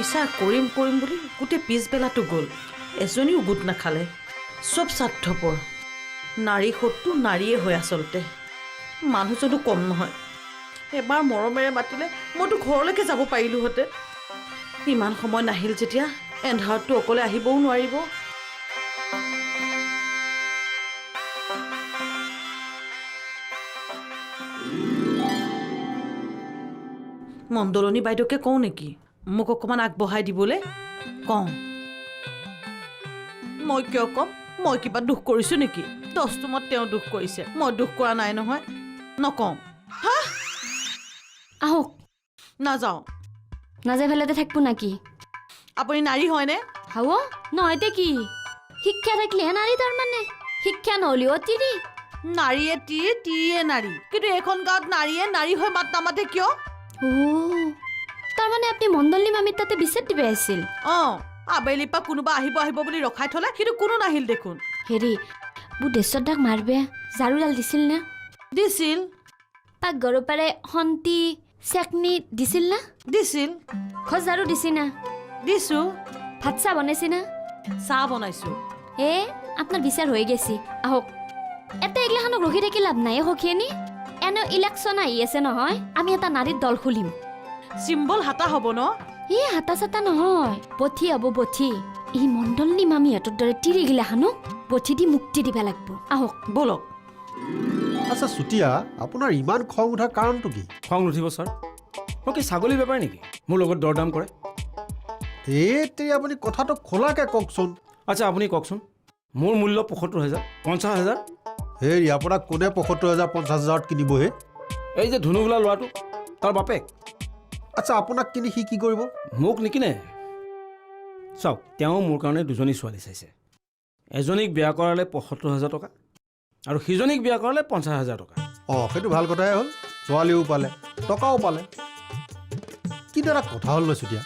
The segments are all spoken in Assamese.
বিচাৰ কৰিম বুলি গোটেই পিছবেলাটো গ'ল, এজনীও গোট নাখালে। চব স্বাৰ্থপৰ। নাৰী শত্ৰু নাৰীয়ে হয় আচলতে। মানুহজনো কম নহয়। এবাৰ মৰমেৰে মাতিলে মইতো ঘৰলৈকে যাব পাৰিলোহেঁতেন। ইমান সময় নাহিল যেতিয়া এন্ধাৰতটো অকলে আহিবও নোৱাৰিব। মণ্ডলনী বাইদেউকে কওঁ নেকি মোক অকণমান আগবঢ়াই দিবলৈ? কওঁ। মই কিয় ক'ম? মই কিবা দুখ কৰিছোঁ নেকি? দহটোমত তেওঁ দুখ কৰিছে, মই দুখ কৰা নাই নহয়। নকওঁ। হা আহক। নাযাওঁ। নাযায় ফেলাতে থাকব নাকি? আপুনি নাৰী হয়নে? হাও নহয়তে কি? শিক্ষা থাকিলেহে নাৰী তাৰমানে। শিক্ষা নহ'লেও তিৰি। নাৰীয়ে তিৰি, তিৰিয়ে নাৰী। কিন্তু এইখন গাঁৱত নাৰীয়ে নাৰী হৈ মাত নামাতে কিয়? তাৰমানে আপুনি মণ্ডলী মামীৰ তাতে বিচাৰ দিব আছিল? অঁ, আবেলিৰ পৰা কোনোবা আহিব বুলি ৰখাই থলে, কিন্তু কোনো নাহিল দেখোন। হেৰি বুধেশ্বৰ দাক মাৰবে ঝাৰুডাল দিছিল নে? দিছিল। পাকঘৰৰ পাৰে হন্তি চেকনি দিছিল না? দিছিল। ঘৰ ঝাৰু দিছি না? দিছোঁ। ভাত চাহ বনাইছি না? চাহ বনাইছোঁ। আপোনাৰ বিচাৰ হৈ গেছি। আহক। এটা এগিলাখানক ৰখি থাকি লাভ নাই সখীয়েনি। এনেও ইলেকশ্যন আহি আছে নহয়, আমি এটা নাৰীৰ দল খুলিম। চিম্বল হাতা হ'ব ন? হাতা চাতা নহয়, বঠি হ'ব বঠি। এই মণ্ডলী মামীহঁতৰ দৰে তিৰিগিলাখানক বঠি দি মুক্তি দিব লাগিব। আহক বলক। আচ্ছা চুতীয়া, আপোনাৰ ইমান খং উঠাৰ কাৰণটো কি? খং নুঠিব ছাৰ। মই কি ছাগলী বেপাৰ নেকি মোৰ লগত দৰদাম কৰে? আপুনি কথাটো খোলাকৈ কওকচোন। আচ্ছা আপুনি কওকচোন, মোৰ মূল্য ৭৫,০০০, ৫০,০০০। হেৰি আপোনাক কোনে ৭৫,০০০ ৫০,০০০ কিনিবহে? এই যে ধুনু বোলা ল'ৰাটো, তাৰ বাপেক। আচ্ছা আপোনাক কিনি সি কি কৰিব? মোক নিকিনে। চাওক, তেওঁ মোৰ কাৰণে দুজনী ছোৱালী চাইছে। এজনীক বিয়া কৰালে ৭৫,০০০ টকা আৰু সিজনীক বিয়া কৰালে ৫০,০০০ টকা। অঁ, সেইটো ভাল কথাই হ'ল। ছোৱালীও পালে, টকাও পালে। কিন্তু এটা কথা হ'ল ন চুতীয়া,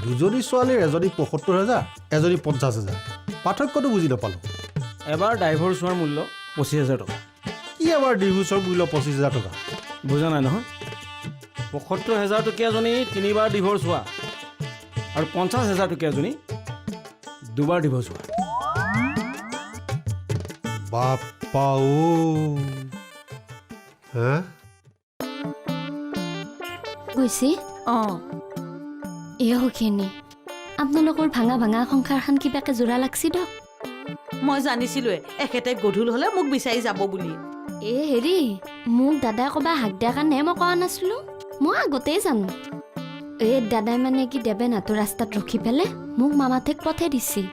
দুজনী ছোৱালীৰ এজনীক ৭৫,০০০, এজনী ৫০,০০০। পাৰ্থক্যটো বুজি নাপালোঁ। এবাৰ ডাইভৰ্চ হোৱাৰ মূল্য ২৫,০০০ টকা। কি এবাৰ ডিভোৰ্চৰ মূল্য ২৫,০০০ টকা? বুজা নাই নহয়? ৭৫,০০০ টকীয়াজনী ৩বাৰ ডিভৰ্চ হোৱা আৰু ৫০,০০০ টকীয়াজনী ২বাৰ ডিভৰ্চ হোৱা। বাপ্পা ও। হা গৈছি? অঁ, সখীয়েনি আপোনালোকৰ ভাঙা সংসাৰখন কিবাকে জোৰা লাগছি দক। মই জানিছিলোৱে এখেতে গধূল হ'লে মোক বিচাৰি যাব বুলি। হেৰি মোক দাদাই ক'বা হাক দিয়াৰ কাৰণেহে মই কোৱা নাছিলোঁ। মই আগতেই জানো। দাদাই মানে কি দেবেনাথৰ ৰাস্তাত ৰখি পেলাই মোক মামাঠেক পঠাই দিছিল।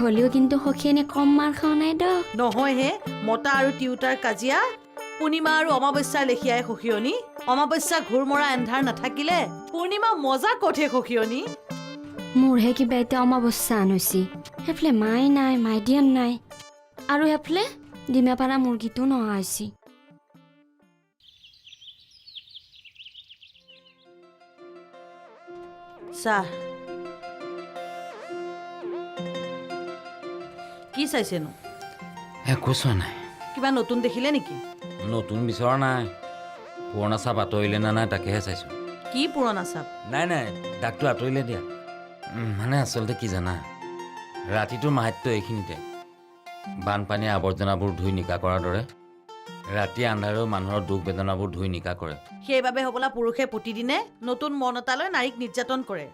হ'লেও কিন্তু সখীয়েনি কম মাৰ খোৱা নাই দক। নহয় হে, মতা আৰু তিৰোতাৰ কাজিয়া পূৰ্ণিমা আৰু অমাৱস্যাৰ লেখীয়াই সখীয়নী। অমাৱস্যা ঘূৰ মৰা এন্ধাৰ নাথাকিলে পূৰ্ণিমা মজা কঠে সখীয়নী। মোৰহে কিবা এতিয়া অমাৱস্যা আনৈছি। সেইফালে মাই নাই, মাইদিয়ান নাই, আৰু সেইফালে ডিমাপাৰা মুৰ্গীটো নহা হৈছি। চাহ কি চাইছেনো? একো চোৱা নাই। কিবা নতুন দেখিলে নেকি? নতুন বিচৰা নাই। পুৰণা চাপ আঁতৰিলে নে নাই তাকেহে চাইছোঁ। কি পুৰণা চাপ? নাই দাগটো আঁতৰিলে দিয়া। মানে আচলতে কি জানা, ৰাতিটোৰ মাহাত্য এইখিনিতে। বানপানীয়ে আৱৰ্জনাবোৰ ধুই নিকা কৰাৰ দৰে ৰাতি আন্ধাৰেও মানুহৰ দুখ বেদনাবোৰ ধুই নিকা কৰে। সেইবাবে হ'বলা পুৰুষে প্ৰতিদিনে নতুন মন এটালৈ নাৰীক নিৰ্যাতন কৰে।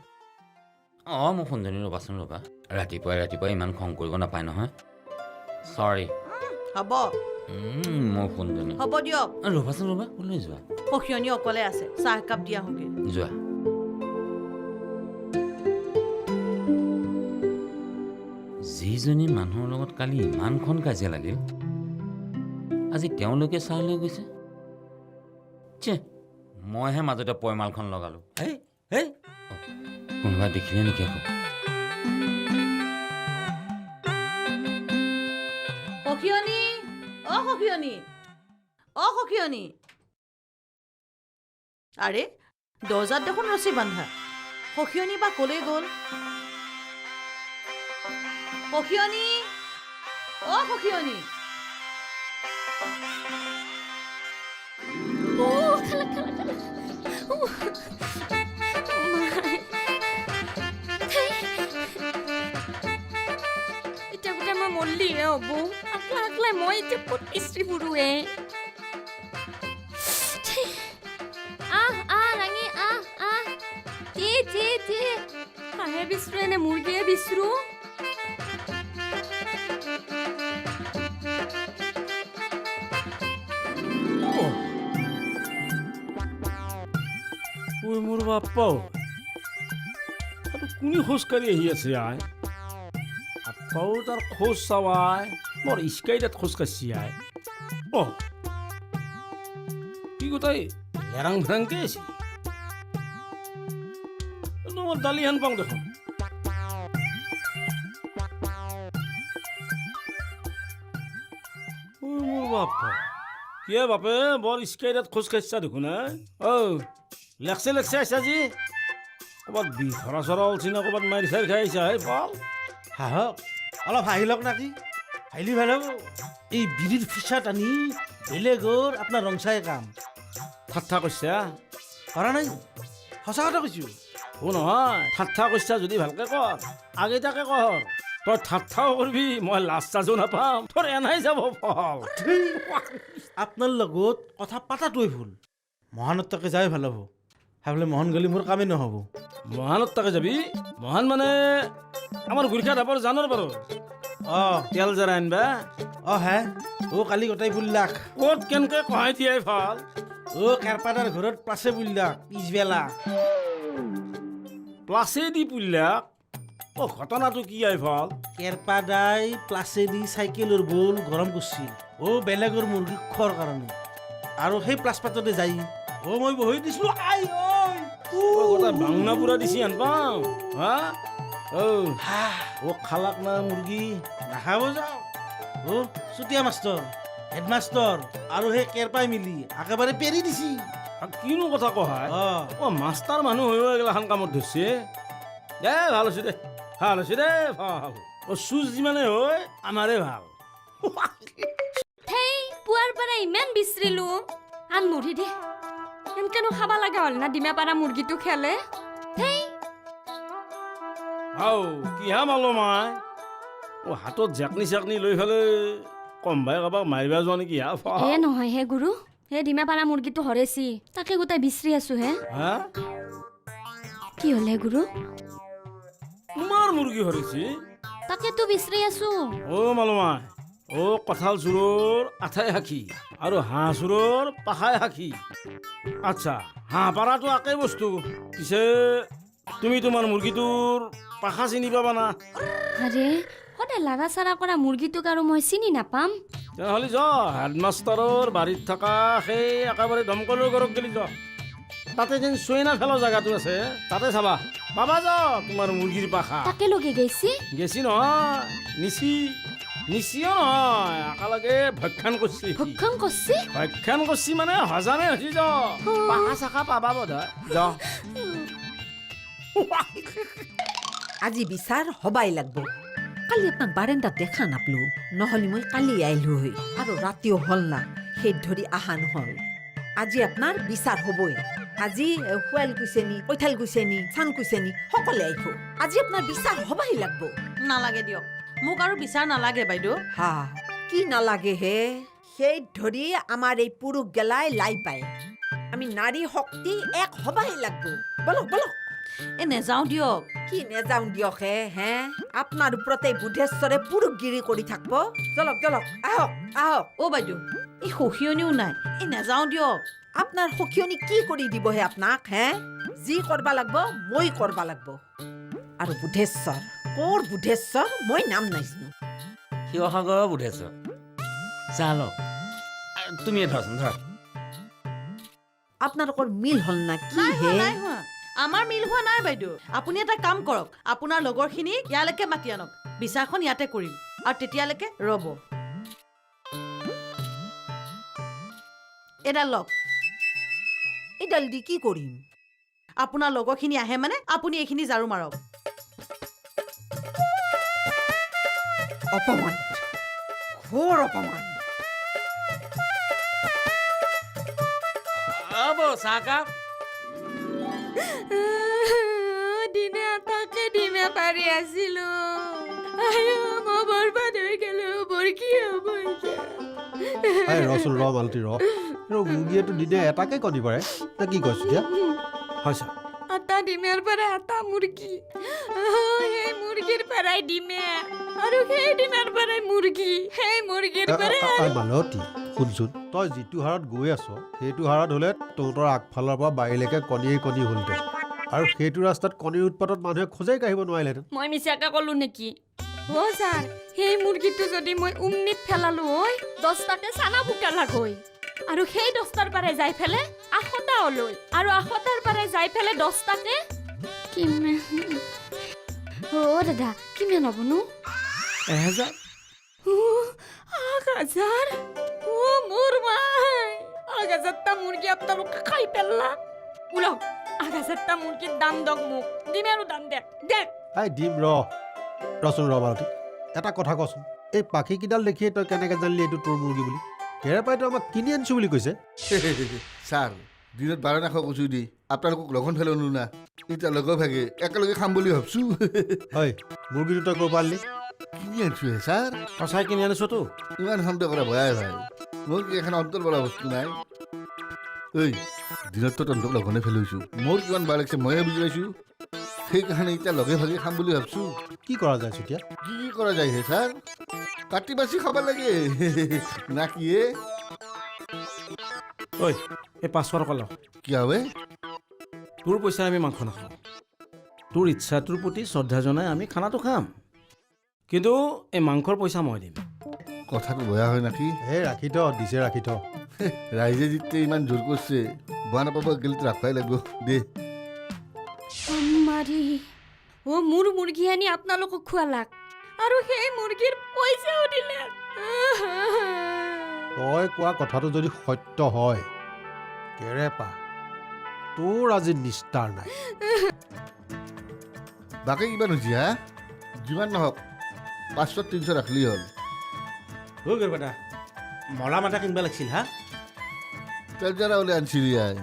অঁ, মোক সুন্দৰী ৰ'বাচোন ৰ'বা। ৰাতিপুৱাই ইমান খং কৰিব নাপায় নহয়। চৰি। হ'ব মোৰ সুন্দৰী। হ'ব দিয়ক। ৰ'বাচোন ৰ'বা, ক'লৈ যোৱা? সখীয়নী অকলে আছে, চাহ একাপ দিয়া হোগে। যোৱা। যিজনী মানুহৰ লগত কালি ইমানখন কাজিয়া লাগিল, আজি তেওঁলোকে চাহ লৈ গৈছে। মইহে মাজতে পয়মালখন লগালোঁ। কোনোবাই দেখিলে নেকি আকৌ? সখীয়নী, অ সখীয়নী, অ সখীয়নী। আৰে দৰ্জাত দেখোন ৰছী বান্ধা। সখীয়নী বা ক'লৈ গ'ল? সখীয়নী, অ সখীয়নী। মল্লিহে হ'ব আকলা আকলাই মই এতিয়া ক'ত ইস্ত্ৰি ফুৰোৱে ৰাঙি হাঁহে বিচৰো এনে মুৰ্গীয়ে বিচৰো ওই মোৰ বাপ্পাও আৰু কোনে খোজকাঢ়ি আহি আছে আই আপ্পাও তাৰ খোজ চাৱাই মোৰ ইস্কাইটাত খোজ কাঢ়ি আই কি গোটাই লেৰাং ভেৰাংকে আছে মোৰ দালি হেন পাওঁ দেখোন মোৰ বাপ্পা কিয় বাপে বৰ ইস্কাইটাত খোজ কাঢ়িছা দেখোন লেকছে আহিছা যি ক'ৰবাত বিফৰা চৰা উঠি না ক'ৰবাত মাৰি চাৰি খাই আহিছা হে পাল হাঁহক অলপ হাঁহি লওক নাকি হাঁহিলি ভাল হ'ব এই বিড়িৰ ফিচা টানি বেলেগৰ আপোনাৰ ৰংচাই কাম ঠাট্টা কৈছা কৰা নাই সঁচা কথা কৈছোঁ অ' নহয় ঠাট্টা কৈছা যদি ভালকে কৰ আগে তাকে কৰ তই ঠাট্টাও কৰিবি মই লাজ চাজো নাপাম তোৰ এনাই যাব ফল আপোনাৰ লগত কথা পাতাটোৱে ভুল মহানত তাকে যাই ভাল হ'ব ভাবিলে মহান গ'লে মোৰ কামেই নহ'ব মহানত তাকে যাবি মহান মানে আমাৰ গুৰিখা ধাপৰ জানৰ বাৰু অঁ তেল জৰা আনবা অঁ হে কালি গোটাই বুলিলাক ক'ত কেনেকে কহাই দিয়াই ভাল কেৰপাদাৰ ঘৰত পাছে বুলিলাক পিছবেলা প্লাছে দি পুল্লাক ঘটনাটো কি আই ভাল কেৰপাদাই প্লাছেদি চাইকেলৰ বল গৰম কৰিছিল বেলেগৰ মুৰ্গী খোৱাৰ কাৰণে আৰু সেই প্লাছ পাততে যাই মই বহি দিছিলো আই বাংনা পুৰা দিছি আন পাওঁ হা খালাক না মুৰ্গী নাখাব যাওঁ চুতীয়া মাষ্টৰ হেডমাষ্টৰ আৰু সেই কেৰপাই মিলি একেবাৰে পেৰি দিছি কিনো কথা কহাই মাষ্টাৰ মানুহ হৈ এগিলাখান কামত ধৰিছে ভাল হৈছে দে ভাল হৈছে দে ভাল চুজ যিমানে হয় আমাৰে ভাল পুৱাৰ পৰা ইমান বিচৰিলো আন মুড়ি দে এনকেনো খাবা লগা হ'ল না ডিমা পাৰা মুৰ্গীটো খেলে কি হা মালো মাই হাতত জেকনি চেকনি লৈ পেলাই কমবাই কাৰোবাক মাৰিবা যোৱা নেকি হে নহয় হে গুৰু হে ডিমা পাৰা মুৰ্গীটো হৰেছি তাকে গোটাই বিচৰি আছো হে কি হলে গুৰু তোমাৰ মুৰ্গী হৰিছি তাকেতো বিচৰি আছো মালমাই কঁঠাল চোৰৰ আঠাই সাখী আৰু হাঁহ চোৰৰ পাখাই সাখী আচ্ছা হাঁহ পাৰাটো একেই বস্তু পিছে তুমি তোমাৰ মুৰ্গীটোৰ পাখা চিনি পাবা না আৰে সদায় লাৰা চাৰা কৰা মুৰ্গীটোক আৰু মই চিনি নাপাম তেনেহ'লে হেডমাষ্টাৰৰ বাৰীত থকা সেই একেবাৰে দমকলৰ ঘৰত গেলি তাতে যেন চুৱেনা ফেলৰ জেগাটো আছে তাতে চাবা পাবা তোমাৰ মুৰ্গীৰ পাখা তাকে লগে গেছি নহয় নিচিও নহয় একেলগে ভক্ষণ কৰছি ভক্ষণ কৰছি মানে হজামে হৈছি পাখা চাখা পাবা বোধহয় আজি বিচাৰ হবাই লাগব কালি আপোনাক বাৰেণ্ডাত দেখা নাপলো নহ'লে মই কালি আহিলো হৈ আৰু ৰাতিও হ'ল না সেই ধৰি আহা নহ'ল আজি আপোনাৰ বিচাৰ হবই আজি শুৱাল কুচেনি কৈঠাল কুচেনি চান কুচেনি সকলোৱে আহিব আজি আপোনাৰ বিচাৰ হবাই লাগব নালাগে দিয়ক মোক আৰু বিচাৰ নালাগে বাইদেউ হা কি নালাগে হে সেই ধৰি আমাৰ এই পুৰুষ গেলাই লাই পায় আমি নাৰী শক্তি এক হবাই লাগব বলক নেযাওঁ দিয়ক কি নেযাওঁ দিয়ক হে আপোনাৰ ওপৰতে বুধেশ্বৰে পুৰুষগিৰি কৰি থাকব জলক আহক বাইদেউ এই সখীয়নিও নাই নেযাওঁ দিয়ক আপোনাৰ সখীয়নি কি কৰি দিবহে আপোনাক যি কৰবা লাগব মই কৰবা লাগব আৰু বুধেশ্বৰ ক'ৰ বুধেশ্বৰ মই নাম নাজানো শিৱসাগৰৰ বুধেশ্বৰ চালক তুমিয়ে ধৰাচোন ধৰা আপোনালোকৰ মিল হ'ল না কি নাই হে হোৱা আমাৰ মিল হোৱা নাই বাইদেউ আপুনি এটা কাম কৰক আপোনাৰ লগৰখিনি ইয়ালৈকে মাতি আনক বিচাৰখন ইয়াতে কৰিম আৰু তেতিয়ালৈকে ৰ'ব এডাল লওক এইডাল দি কি কৰিম আপোনাৰ লগৰখিনি আহে মানে আপুনি এইখিনি ঝাৰু মাৰক অপমান ঘোৰ অপমান চাহকাপ দিনে তাকে ডিমে পাৰি আছিলো মই বৰবাদ হৈ গেল এই ৰচোন ৰ মালতী ৰ মুৰ্গীয়েতো দিনে এটাকে কণী পাৰে নে কি কৈছো এতিয়া হয় ছাৰ এটা ডিমের পরে এটা মুরগি সেই মুরগির পরাই ডিমে আর সেই ডিমের পরে মুরগি সেই মুরগির পরে মালতী শুনচোন তই যিটো হাৰত গৈ আছ সেইটো হাৰত হ'লে তহঁতৰ আগফালৰ পৰা বাৰীলৈকে কণীয়ে কণী হ'লহেঁতেন আৰু সেইটো ৰাস্তাত কণীৰ উৎপাতত মানুহে খোজেই কাঢ়িব নোৱাৰিলেহেঁতেন মই মিছাকে কলো নেকি ও স্যাৰ সেই মুৰগিটো যদি মই উমনিত ফেলালো হয় 10টাকে চানা বুকালাক হয় আৰু সেই 10টাৰ পাৰে যাই ফেলে 8টা হলৈ আৰু 8টাৰ পাৰে যাই ফেলে 10টাকে কিমান ও দাদা কিমান হ'বনো 1000 1000 ও মোর মাই 1000টা মুরগি আপনালোকে খাই পেললা উলাও 1000টা মুরগির দাম দক মোক ডিমেরও দাম দেখ দেখ এই দিম ৰচোন ৰ মালতী এটা কথা কচোন এই পাখিকেইডাল দেখিয়ে তই কেনেকৈ জানিলি এইটো তোৰ মুৰ্গী বুলি কেৰেপাইতো আমাক কিনি আনিছোঁ বুলি কৈছে ছাৰ দিনত 12 নাখাওঁ কৈছোঁ দি আপোনালোকক লগন ফেলনো না এতিয়া লগৰ ভাগে একেলগে খাম বুলি ভাবছোঁ হয় মুৰ্গীটো তই ক'ৰ পৰা আনিলি কিনি আনিছোঁ হে ছাৰ সঁচাই কিনি আনিছোতো ইমান সন্দেহ কৰা ভয়াই ভাই মোৰ কি এখন অন্তৰ পৰা বস্তু নাই ঐ দিনততো তহঁতক লগনে ফেলৈছোঁ মোৰ কিমান বেয়া লাগিছে ময়ে বুজি পাইছোঁ সেইকাৰণে এতিয়া লগে ভাগে খাম বুলি ভাবছোঁ কি কৰা যায় এতিয়া কি কৰা যায় হে ছাৰ কাটি বাচি খাব লাগে না কি হে ঐ এই 500 টকা ল কি হবে তোৰ পইচা আমি মাংস নাখাওঁ তোৰ ইচ্ছাটোৰ প্ৰতি শ্ৰদ্ধা জনাই আমি খানাটো খাম কিন্তু এই মাংসৰ পইচা মই দিম কথাটো বেয়া হয় নাকি এই ৰাখি থ দিছে ৰাখি থ ৰাইজে যেতিয়া ইমান জোৰ কৰিছে বেয়া নাপাব গেলিটো ৰাখবাই লাগিব দে মাৰি ও মোৰ মুৰগি আনি আপোনালোকক খুৱালাক আৰু সেই মুৰগিৰ পইচাও দিলে তই কোৱা কথাটো যদি সত্য হয় কেৰেপা তোৰ আজি নিস্তাৰ নাই বাকী কিমান হৈছে হা যিমান নহওক 500 300 ৰাখিলেই হ'ল হৈ গ'ল বেটা মলা মাথা কিনিব লাগিছিল হা তেল জৰা ওলাই আনিছিলি আই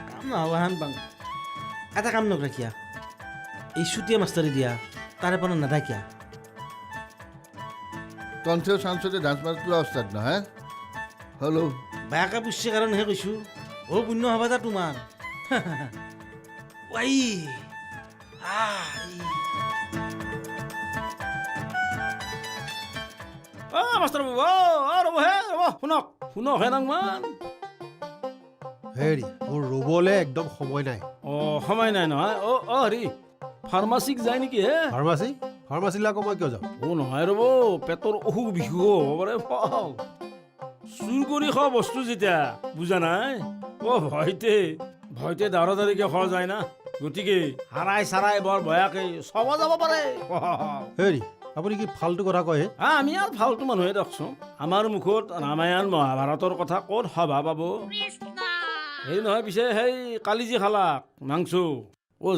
কাম নহ'ব হান পাং এটা কাম নকৰা কিয়া এই চুতীয়া মাষ্টাৰি দিয়া তাৰে পৰা নাথাকিয়া তন্থেও চান্সতে ডান্স মাছ তোলা অৱস্থাত নহয় হেল্ল' বেয়াকে পুষছে কাৰণেহে কৈছোঁ অ' পুণ্য হবা যা তোমাৰ ৱাই মাষ্টাৰ বাবু ৰ'ব হে ৰ'ব শুনক হে নাংমান হেৰি মোৰ ৰ'বলৈ একদম সময় নাই সময় নাই নহয় হেৰি ফাৰ্মাচীক যায় নেকি হে ফাৰ্মাচীলৈ আকৌ মই কিয় যাম নহয় ৰ'ব পেটৰ অসুখ বিসুখ হ'ব পাৰে চুৰ কৰি খোৱা বস্তু যেতিয়া বুজা নাই ভয়তে দাউৰাদাৰিকে খোৱা যায় না গতিকে হাৰাই চাৰাই বৰ ভয়াকে চব যাব পাৰে হেৰি আপুনি কি ফাল্টু কথা কয় আমি আৰু ফাল্টু মানুহে দেখোন আমাৰ মুখত ৰামায়ণ মহাভাৰতৰ কথা ক'ত সভা পাব সেই নহয় পিছে সেই কালি যি খালাক মাংস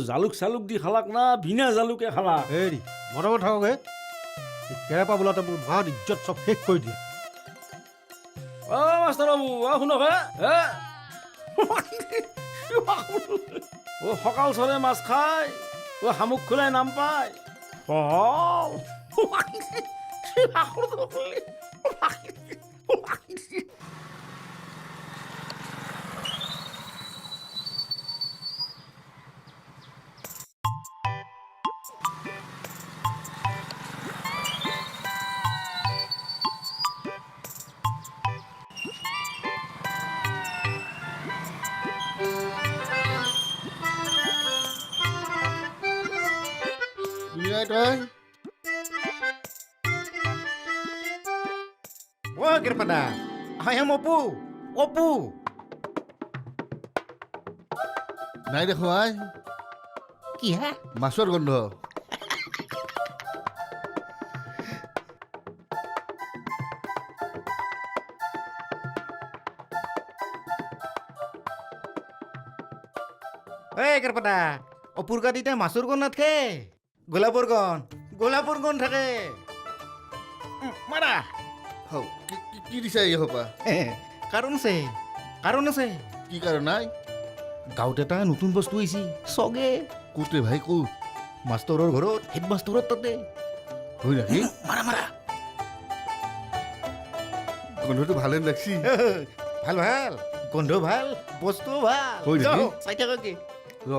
জালুক চালুক দি খালাক না বিনা জালুকে খালাক হেৰি মনে মনে থাকক হে কেৰেপা বোলাতে মোৰ মান ইজ্জত চব শেষ কৰি দিয়ে মাষ্টাৰ বাবু শুনক হে সকাল চৰে মাছ খাই শামুক খোলাই নাম পায় তই Kirpada, I am Oppo. নাই দেখো আই কি হা মাছৰ গন্ধ Kirpada, Opur gadita masur gon natke. Golapur gon থাকে মারা হৌ কি দিছা এই হপা কারণ আছে কি কাৰণ নাই গাঁৱত এটা নতুন বস্তু আহিছে চগে কোতে ভাই কো মাষ্টৰৰ ঘৰত হেডমাষ্টৰৰ তাতে হয় নাকি মাৰা গোন্ধটো ভালে লাগছি ভাল ভাল গোন্ধ ভাল বস্তু ভাল হয় নেকি? চাই থাকক কি ৰ